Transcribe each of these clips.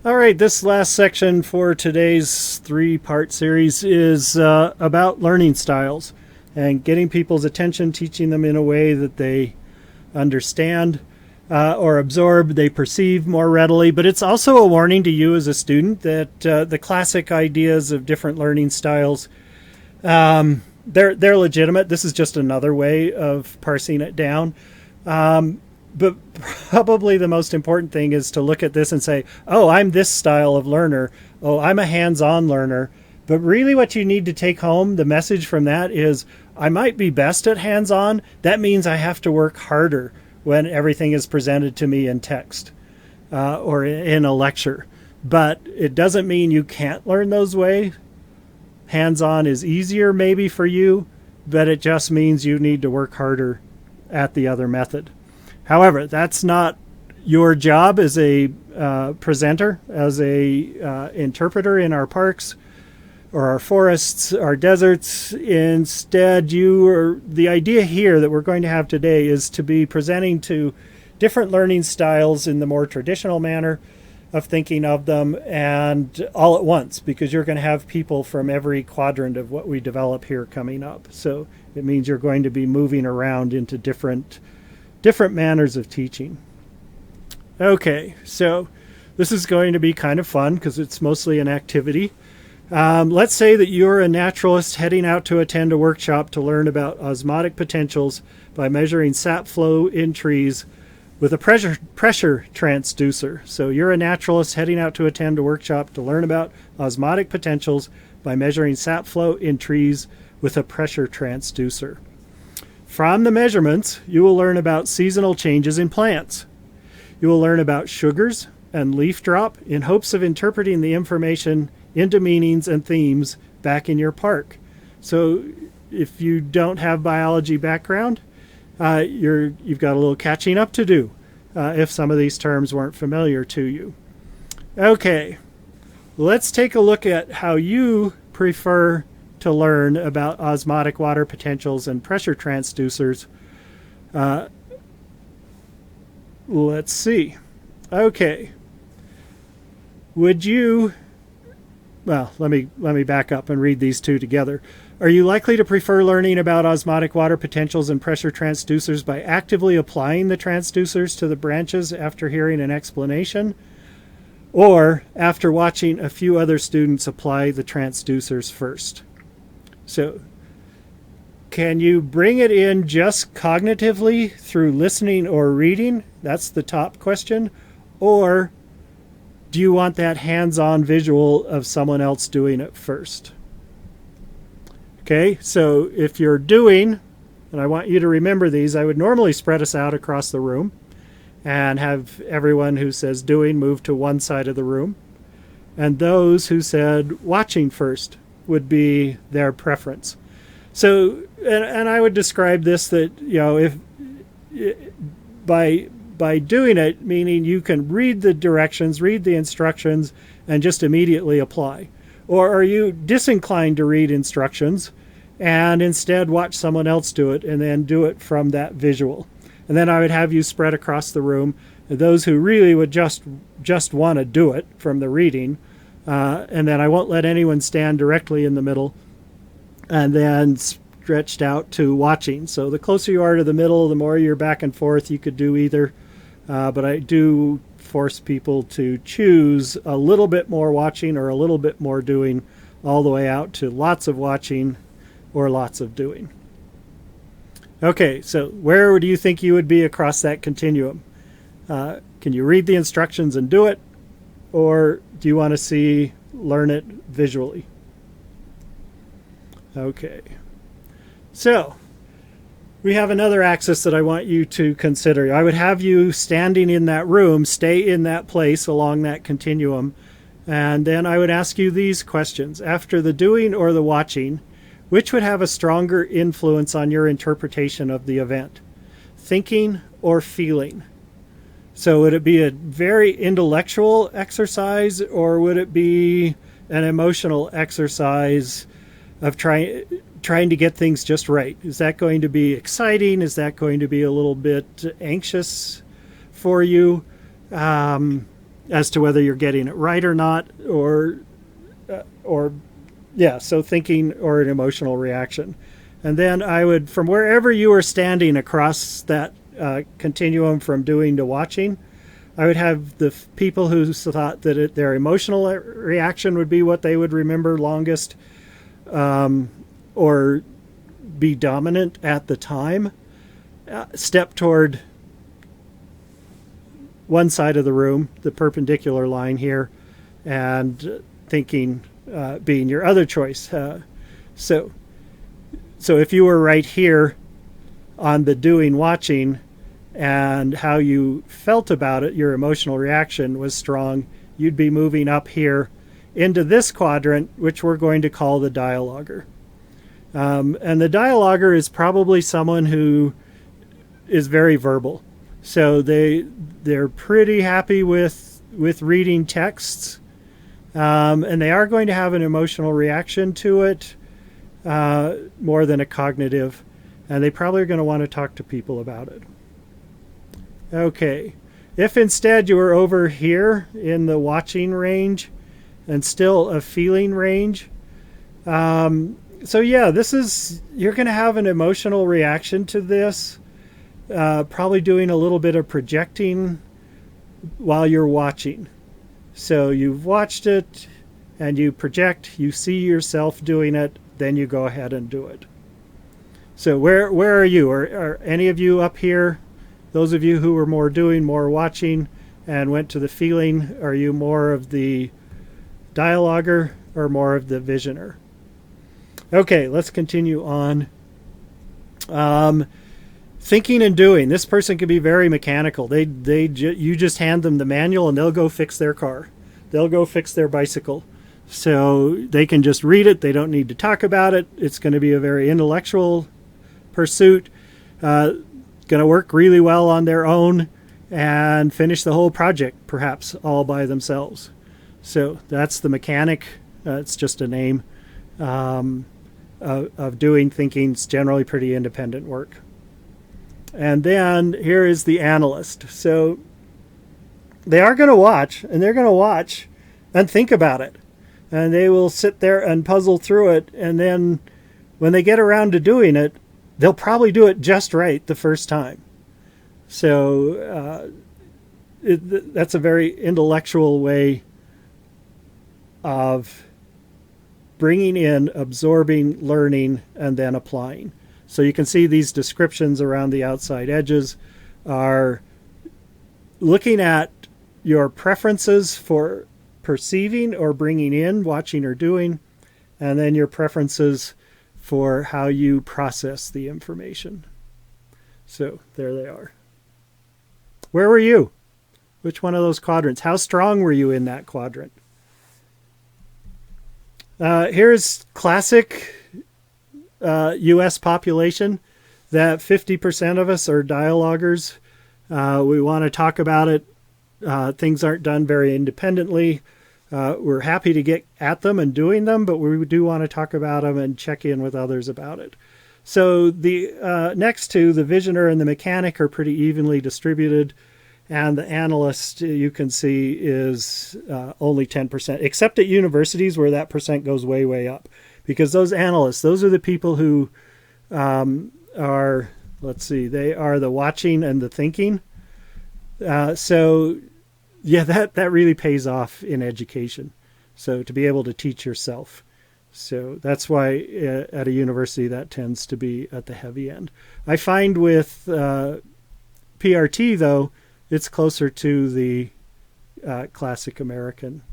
All right, this last section for today's three-part series is about learning styles and getting people's attention, teaching them in a way that they understand or absorb, they perceive more readily. But it's also a warning to you as a student that the classic ideas of different learning styles, they're legitimate. This is just another way of parsing it down. But probably the most important thing is to look at this and say, oh, I'm this style of learner. Oh, I'm a hands-on learner. But really what you need to take home, the message from that is, I might be best at hands-on. That means I have to work harder when everything is presented to me in text or in a lecture. But it doesn't mean you can't learn those ways. Hands-on is easier maybe for you, but it just means you need to work harder at the other method. However, that's not your job as a presenter, as a interpreter in our parks or our forests, our deserts. Instead, the idea here that we're going to have today is to be presenting to different learning styles in the more traditional manner of thinking of them, and all at once, because you're going to have people from every quadrant of what we develop here coming up. So it means you're going to be moving around into different manners of teaching. Okay, so this is going to be kind of fun because it's mostly an activity. Let's say that you're a naturalist heading out to attend a workshop to learn about osmotic potentials by measuring sap flow in trees with a pressure transducer. So you're a naturalist heading out to attend a workshop to learn about osmotic potentials by measuring sap flow in trees with a pressure transducer. From the measurements, you will learn about seasonal changes in plants. You will learn about sugars and leaf drop in hopes of interpreting the information into meanings and themes back in your park. So if you don't have biology background, you've got a little catching up to do if some of these terms weren't familiar to you. Okay, let's take a look at how you prefer to learn about osmotic water potentials and pressure transducers. Let's see. Okay. Let me back up and read these two together. Are you likely to prefer learning about osmotic water potentials and pressure transducers by actively applying the transducers to the branches after hearing an explanation, or after watching a few other students apply the transducers first? So, can you bring it in just cognitively through listening or reading? That's the top question. Or do you want that hands-on visual of someone else doing it first? Okay, so if you're doing, and I want you to remember these, I would normally spread us out across the room and have everyone who says doing move to one side of the room. And those who said watching first would be their preference. So, and I would describe this that, if by doing it, meaning you can read the directions, read the instructions, and just immediately apply. Or are you disinclined to read instructions and instead watch someone else do it and then do it from that visual? And then I would have you spread across the room. Those who really would just want to do it from the reading, and then I won't let anyone stand directly in the middle, and then stretched out to watching. So the closer you are to the middle, the more you're back and forth. You could do either, but I do force people to choose a little bit more watching or a little bit more doing, all the way out to lots of watching or lots of doing. Okay, so where do you think you would be across that continuum? Can you read the instructions and do it? Or do you want to learn it visually? Okay. So, we have another axis that I want you to consider. I would have you standing in that room, stay in that place along that continuum, and then I would ask you these questions. After the doing or the watching, which would have a stronger influence on your interpretation of the event? Thinking or feeling? So would it be a very intellectual exercise, or would it be an emotional exercise of trying to get things just right? Is that going to be exciting? Is that going to be a little bit anxious for you? as to whether you're getting it right or not, so thinking or an emotional reaction. And then I would, from wherever you were standing across that continuum from doing to watching, I would have the people who thought that their emotional reaction would be what they would remember longest, or be dominant at the time, step toward one side of the room, the perpendicular line here, and thinking being your other choice. So if you were right here on the doing watching, and how you felt about it, your emotional reaction was strong, you'd be moving up here into this quadrant, which we're going to call the dialoger. And the dialoger is probably someone who is very verbal. So they're pretty happy with reading texts, and they are going to have an emotional reaction to it more than a cognitive, and they probably are going to want to talk to people about it. Okay, if instead you were over here in the watching range and still a feeling range, so yeah, you're going to have an emotional reaction to this, probably doing a little bit of projecting while you're watching. So you've watched it and you project, you see yourself doing it, then you go ahead and do it. So where are you? Are any of you up here? Those of you who were more doing, more watching, and went to the feeling, are you more of the dialoger or more of the visioner? Okay, let's continue on. Thinking and doing. This person can be very mechanical. You just hand them the manual and they'll go fix their car. They'll go fix their bicycle. So they can just read it. They don't need to talk about it. It's going to be a very intellectual pursuit. Going to work really well on their own and finish the whole project, perhaps all by themselves. So that's the mechanic. It's just a name of doing thinking. It's generally pretty independent work. And then here is the analyst. So they are going to watch, and they're going to watch and think about it. And they will sit there and puzzle through it. And then when they get around to doing it, they'll probably do it just right the first time. So that's a very intellectual way of bringing in, absorbing, learning, and then applying. So you can see these descriptions around the outside edges are looking at your preferences for perceiving or bringing in, watching or doing, and then your preferences for how you process the information. So there they are. Where were you? Which one of those quadrants? How strong were you in that quadrant? Here's classic U.S. population, that 50% of us are dialogers. We want to talk about it. Things aren't done very independently. We're happy to get at them and doing them, but we do want to talk about them and check in with others about it. So the next two, the visioner and the mechanic, are pretty evenly distributed, and the analyst, you can see, is only 10%, except at universities where that percent goes way, way up. Because those analysts, those are the people who are, they are the watching and the thinking. So yeah, that really pays off in education. So to be able to teach yourself. So that's why at a university that tends to be at the heavy end. I find with PRT, though, it's closer to the classic American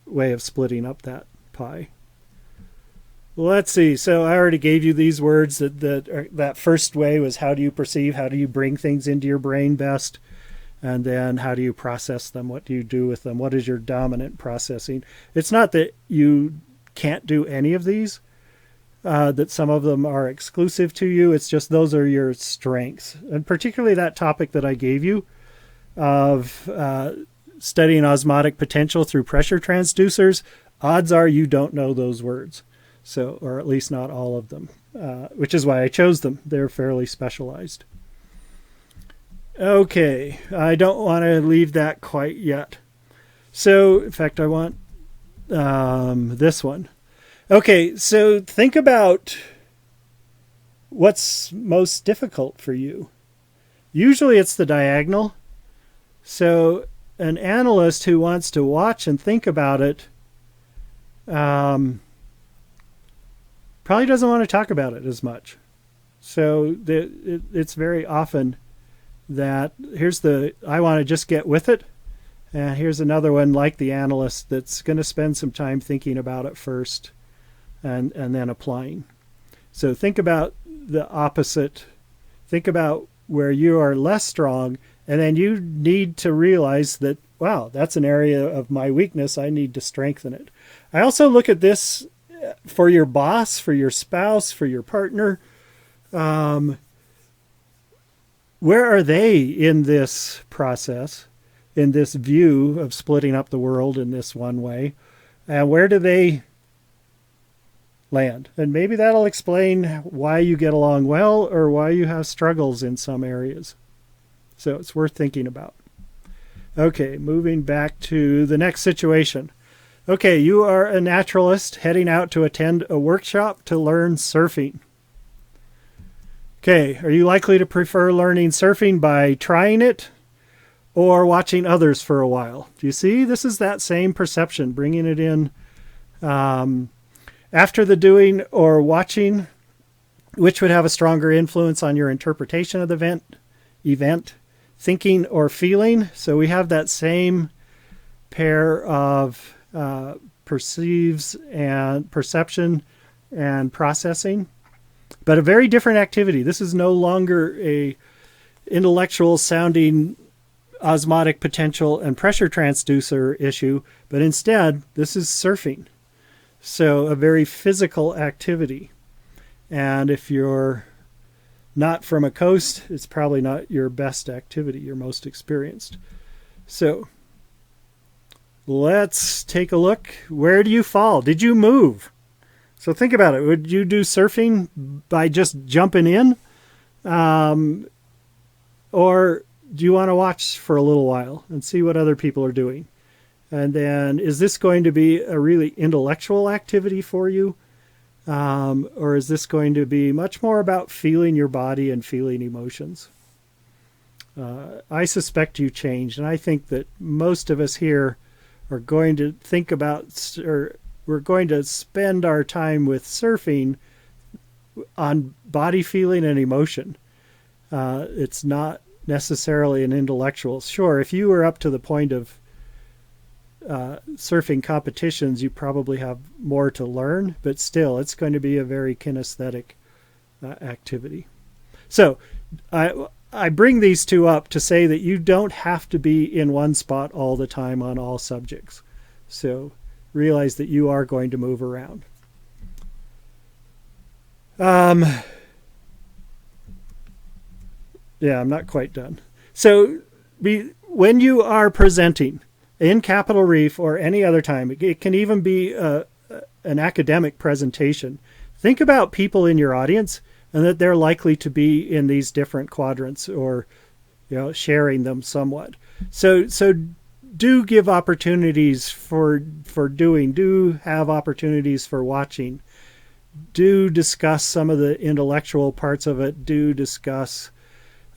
way of splitting up that pie. Well, let's see. So I already gave you these words. That first way was, how do you perceive? How do you bring things into your brain best? And then how do you process them? What do you do with them? What is your dominant processing? It's not that you can't do any of these, that some of them are exclusive to you. It's just those are your strengths. And particularly that topic that I gave you of studying osmotic potential through pressure transducers, odds are you don't know those words. So, or at least not all of them, which is why I chose them. They're fairly specialized. Okay, I don't want to leave that quite yet. So, in fact, I want this one. Okay, so think about what's most difficult for you. Usually it's the diagonal. So an analyst who wants to watch and think about it probably doesn't want to talk about it as much. So it's very often that I want to just get with it. And here's another one like the analyst that's going to spend some time thinking about it first and then applying. So think about the opposite. Think about where you are less strong, and then you need to realize that, wow, that's an area of my weakness. I need to strengthen it. I also look at this for your boss, for your spouse, for your partner. Where are they in this process, in this view of splitting up the world in this one way? And where do they land? And maybe that'll explain why you get along well or why you have struggles in some areas. So it's worth thinking about. Okay, moving back to the next situation. Okay, you are a naturalist heading out to attend a workshop to learn surfing. Okay, are you likely to prefer learning surfing by trying it or watching others for a while? Do you see? This is that same perception, bringing it in after the doing or watching, which would have a stronger influence on your interpretation of the event, thinking or feeling. So we have that same pair of perceives and perception and processing, but a very different activity. This is no longer a intellectual sounding osmotic potential and pressure transducer issue, but instead this is surfing. So a very physical activity. And if you're not from a coast, it's probably not your best activity, your most experienced. So let's take a look. Where do you fall? Did you move? So think about it. Would you do surfing by just jumping in? Or do you want to watch for a little while and see what other people are doing? And then, is this going to be a really intellectual activity for you? Or is this going to be much more about feeling your body and feeling emotions? I suspect you changed, and I think that most of us here are going to think about, or we're going to spend our time with surfing on body feeling and emotion. It's not necessarily an intellectual. Sure, if you were up to the point of surfing competitions, you probably have more to learn, but still, it's going to be a very kinesthetic activity. So I bring these two up to say that you don't have to be in one spot all the time on all subjects. So realize that you are going to move around. Yeah, I'm not quite done. So when you are presenting in Capitol Reef or any other time, it can even be an academic presentation. Think about people in your audience and that they're likely to be in these different quadrants, or sharing them somewhat. So do give opportunities for doing. Do have opportunities for watching. Do discuss some of the intellectual parts of it. Do discuss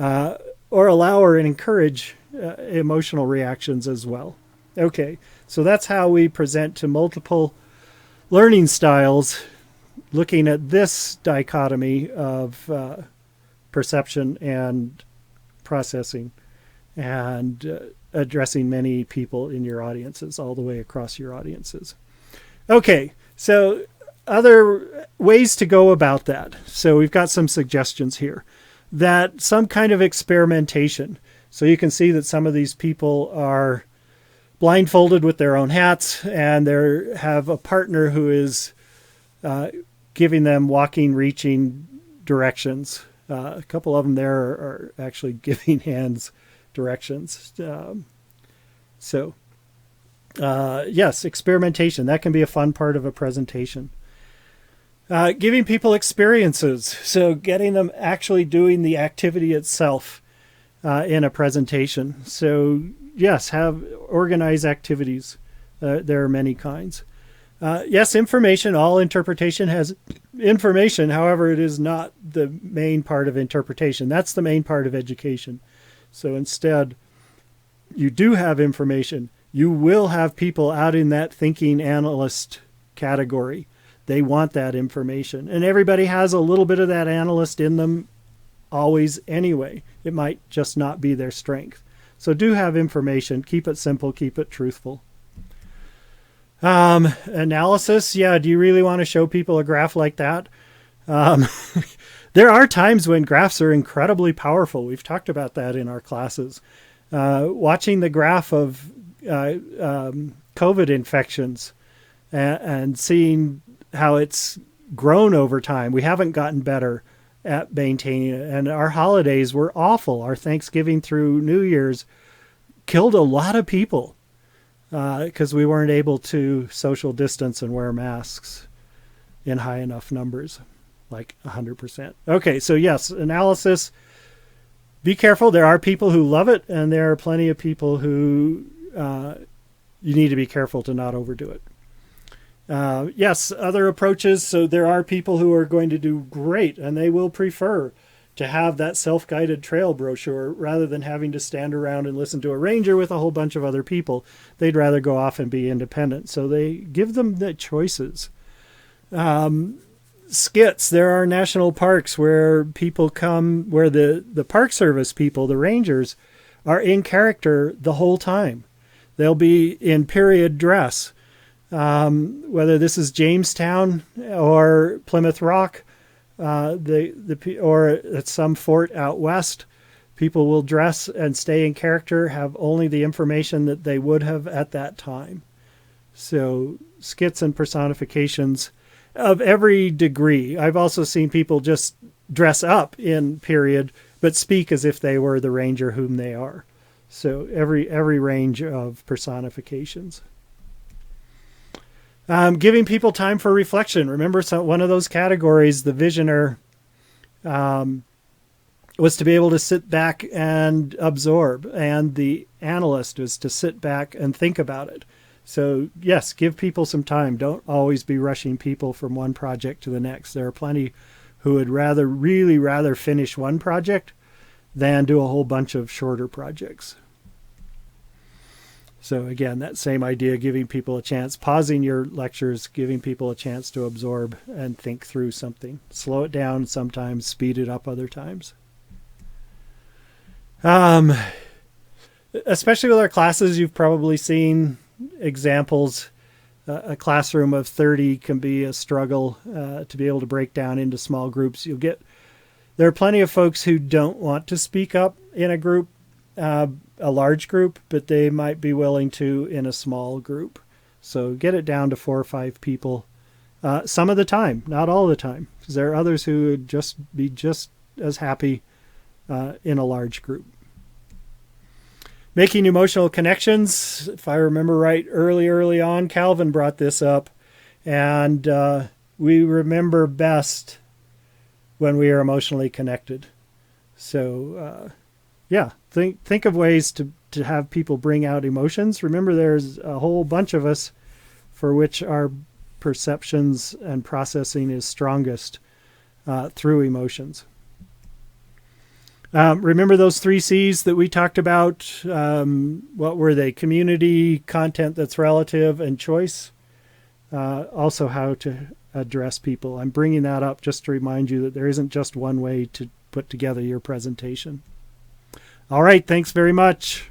or allow or encourage emotional reactions as well. Okay, so that's how we present to multiple learning styles, looking at this dichotomy of perception and processing, and addressing many people in your audiences, all the way across your audiences. Okay, so other ways to go about that. So we've got some suggestions here. That some kind of experimentation. So you can see that some of these people are blindfolded with their own hats, and they have a partner who is giving them walking, reaching directions. A couple of them there are actually giving hands directions. Yes, experimentation. That can be a fun part of a presentation. Giving people experiences. So getting them actually doing the activity itself. in a presentation. So yes, have organize activities. There are many kinds. Yes, information, all interpretation has information. However, it is not the main part of interpretation. That's the main part of education. So instead, you do have information. You will have people out in that thinking analyst category. They want that information. And everybody has a little bit of that analyst in them always anyway. It might just not be their strength. So do have information. Keep it simple. Keep it truthful. Analysis. Yeah. Do you really want to show people a graph like that? There are times when graphs are incredibly powerful. We've talked about that in our classes. Watching the graph of COVID infections and seeing how it's grown over time. We haven't gotten better at maintaining it. And our holidays were awful. Our Thanksgiving through New Year's killed a lot of people because we weren't able to social distance and wear masks in high enough numbers, like 100%. Okay, so yes, analysis. Be careful. There are people who love it, and there are plenty of people who you need to be careful to not overdo it. Yes, other approaches. So there are people who are going to do great, and they will prefer to have that self-guided trail brochure rather than having to stand around and listen to a ranger with a whole bunch of other people. They'd rather go off and be independent. So they give them the choices. Skits. There are national parks where people come, where the Park Service people, the rangers, are in character the whole time. They'll be in period dress. Whether this is Jamestown or Plymouth Rock, or at some fort out west, people will dress and stay in character, have only the information that they would have at that time. So skits and personifications of every degree. I've also seen people just dress up in period, but speak as if they were the ranger whom they are. So every range of personifications. Giving people time for reflection. Remember, one of those categories, the visioner, was to be able to sit back and absorb, and the analyst was to sit back and think about it. So yes, give people some time. Don't always be rushing people from one project to the next. There are plenty who would really rather finish one project than do a whole bunch of shorter projects. So again, that same idea, giving people a chance, pausing your lectures, giving people a chance to absorb and think through something. Slow it down sometimes, speed it up other times. Especially with our classes, you've probably seen examples. A classroom of 30 can be a struggle to be able to break down into small groups. There are plenty of folks who don't want to speak up in a group, a large group, but they might be willing to in a small group. So get it down to 4 or 5 people some of the time, not all the time, because there are others who would just be just as happy in a large group. Making emotional connections. If I remember right, early on, Calvin brought this up, and we remember best when we are emotionally connected. So yeah, think of ways to have people bring out emotions. Remember, there's a whole bunch of us for which our perceptions and processing is strongest through emotions. Remember those 3 C's that we talked about? What were they? Community, content that's relative, and choice. Also how to address people. I'm bringing that up just to remind you that there isn't just one way to put together your presentation. All right, thanks very much.